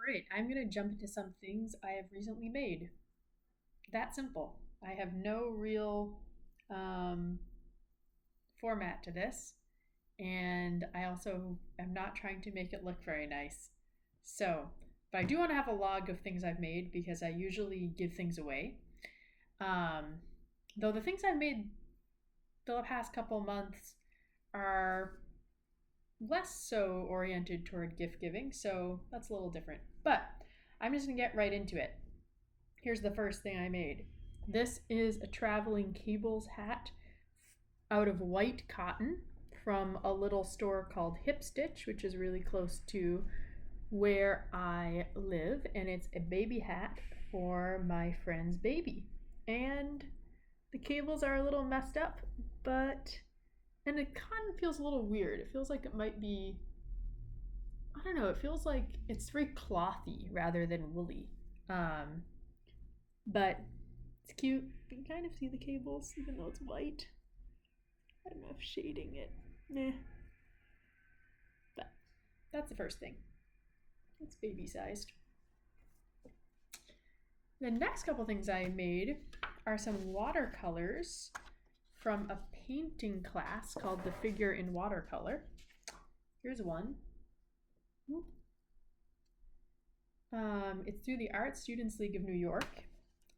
Right, I'm going to jump into some things I have recently made. That simple. I have no real um, format to this, and I also am not trying to make it look very nice. So, but I do want to have a log of things I've made because I usually give things away. Um, though the things I've made the past couple months are less so oriented toward gift giving, so that's a little different. But I'm just gonna get right into it. Here's the first thing I made. This is a traveling cables hat out of white cotton from a little store called Hip Stitch, which is really close to where I live, and it's a baby hat for my friend's baby. And the cables are a little messed up, but and the cotton feels a little weird. It feels like it might be, I don't know, it feels like it's very clothy rather than woolly. Um, but it's cute. You can kind of see the cables, even though it's white. I don't know if shading it, meh. But that's the first thing. It's baby sized. The next couple things I made are some watercolors from a painting class called The Figure in Watercolor. Here's one. It's through the Art Students League of New York,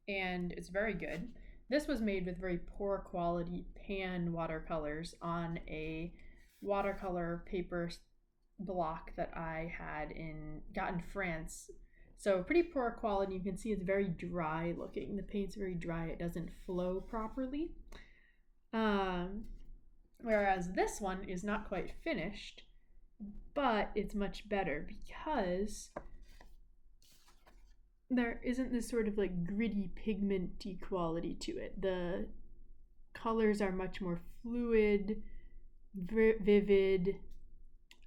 and it's very good. This was made with very poor quality pan watercolors on a watercolor paper block that I got in France. So pretty poor quality. You can see it's very dry looking. The paint's very dry. It doesn't flow properly. Whereas this one is not quite finished, but it's much better because there isn't this sort of like gritty pigmenty quality to it. The colors are much more fluid, vivid,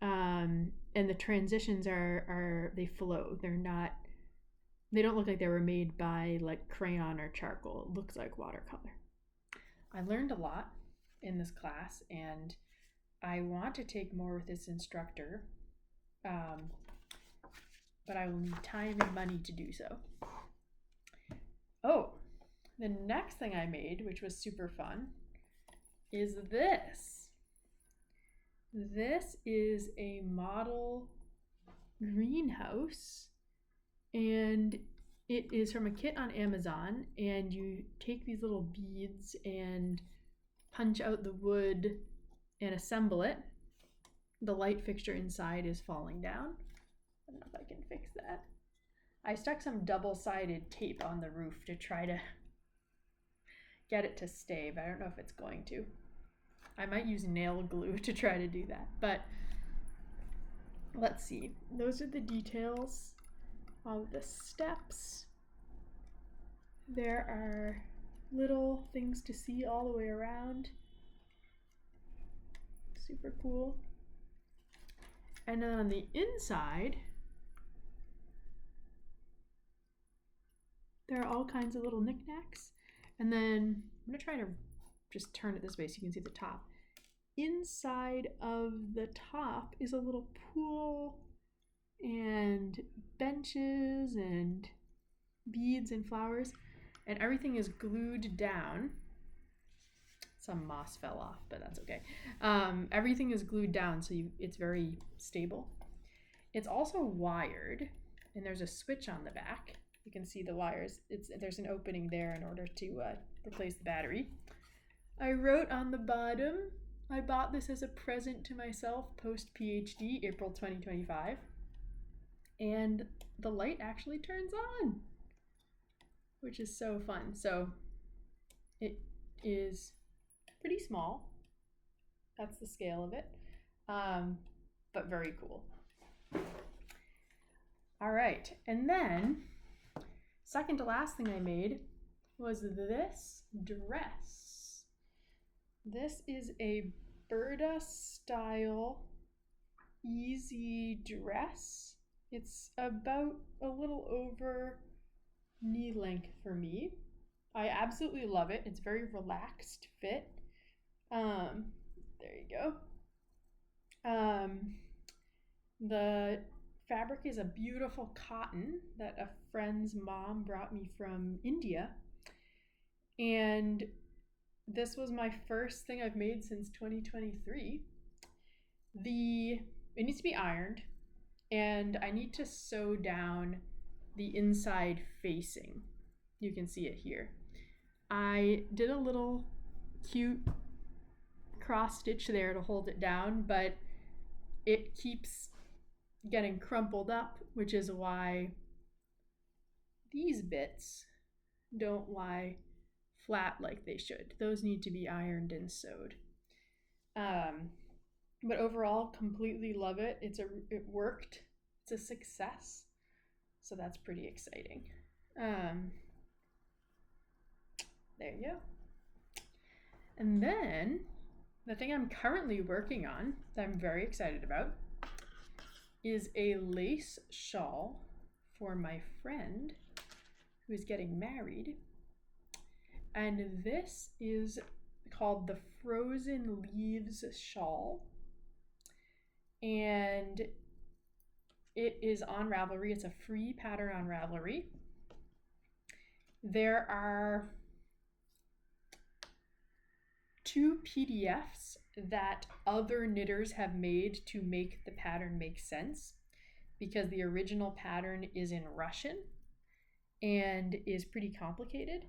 and the transitions they flow. They don't look like they were made by like crayon or charcoal. It looks like watercolor. I learned a lot in this class, and I want to take more with this instructor, but I will need time and money to do so. Oh, the next thing I made, which was super fun, is this. This is a model greenhouse, and it is from a kit on Amazon, and you take these little beads and punch out the wood and assemble it. The light fixture inside is falling down. I don't know if I can fix that. I stuck some double-sided tape on the roof to try to get it to stay, but I don't know if it's going to. I might use nail glue to try to do that, but let's see. Those are the details of the steps. There are little things to see all the way around. Super cool. And then on the inside, there are all kinds of little knickknacks. And then I'm gonna try to just turn it this way so you can see the top. Inside of the top is a little pool and benches and beads and flowers, and everything is glued down. Some moss fell off, but that's okay. Everything is glued down, so it's very stable. It's also wired, and there's a switch on the back. You can see the wires. There's an opening there in order to replace the battery. I wrote on the bottom, I bought this as a present to myself post-PhD, April 2025. And the light actually turns on, which is so fun. So it is pretty small. That's the scale of it, but very cool. All right, and then second to last thing I made was this dress. This is a Burda style easy dress. It's about a little over knee length for me. I absolutely love it. It's very relaxed fit. There you go. The fabric is a beautiful cotton that a friend's mom brought me from India. And this was my first thing I've made since 2023. It needs to be ironed, and I need to sew down the inside facing. You can see it here. I did a little cute cross stitch there to hold it down, but it keeps getting crumpled up, which is why these bits don't lie flat like they should. Those need to be ironed and sewed. But overall, completely love it. It worked. It's a success. So that's pretty exciting. There you go. And then the thing I'm currently working on that I'm very excited about is a lace shawl for my friend who is getting married. And this is called the Frozen Leaves Shawl. And it is on Ravelry. It's a free pattern on Ravelry. There are 2 PDFs that other knitters have made to make the pattern make sense, because the original pattern is in Russian and is pretty complicated.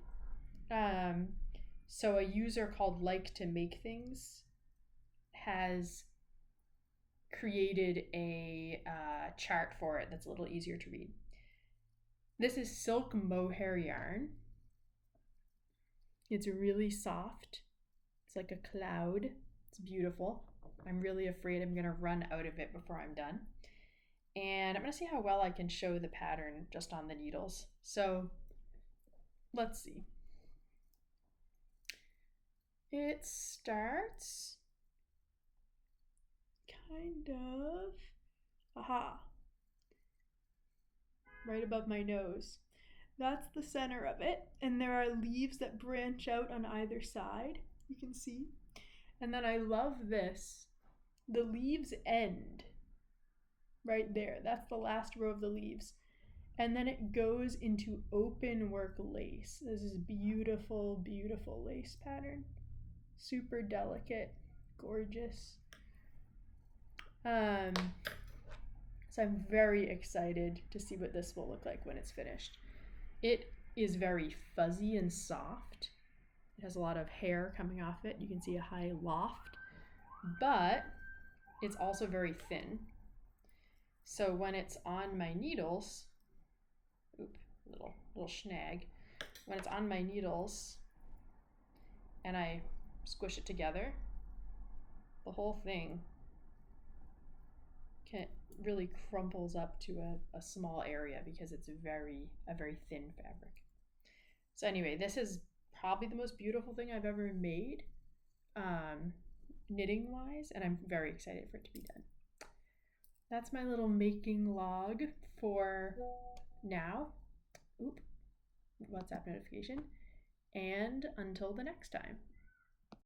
So a user called Like to Make Things has created a chart for it that's a little easier to read. This is silk mohair yarn. It's really soft. It's like a cloud. It's beautiful. I'm really afraid I'm gonna run out of it before I'm done. And I'm gonna see how well I can show the pattern just on the needles. So let's see. It starts kind of, right above my nose. That's the center of it. And there are leaves that branch out on either side, you can see. And then I love this. The leaves end right there. That's the last row of the leaves. And then it goes into open work lace. This is beautiful, beautiful lace pattern. Super delicate, gorgeous. So I'm very excited to see what this will look like when it's finished. It is very fuzzy and soft. It has a lot of hair coming off it. You can see a high loft, but it's also very thin. So when it's on my needles, little snag. When it's on my needles and I squish it together, the whole thing really crumples up to a small area because it's a very thin fabric. So anyway, this is probably the most beautiful thing I've ever made, knitting wise, and I'm very excited for it to be done. That's my little making log for now. WhatsApp notification. And until the next time.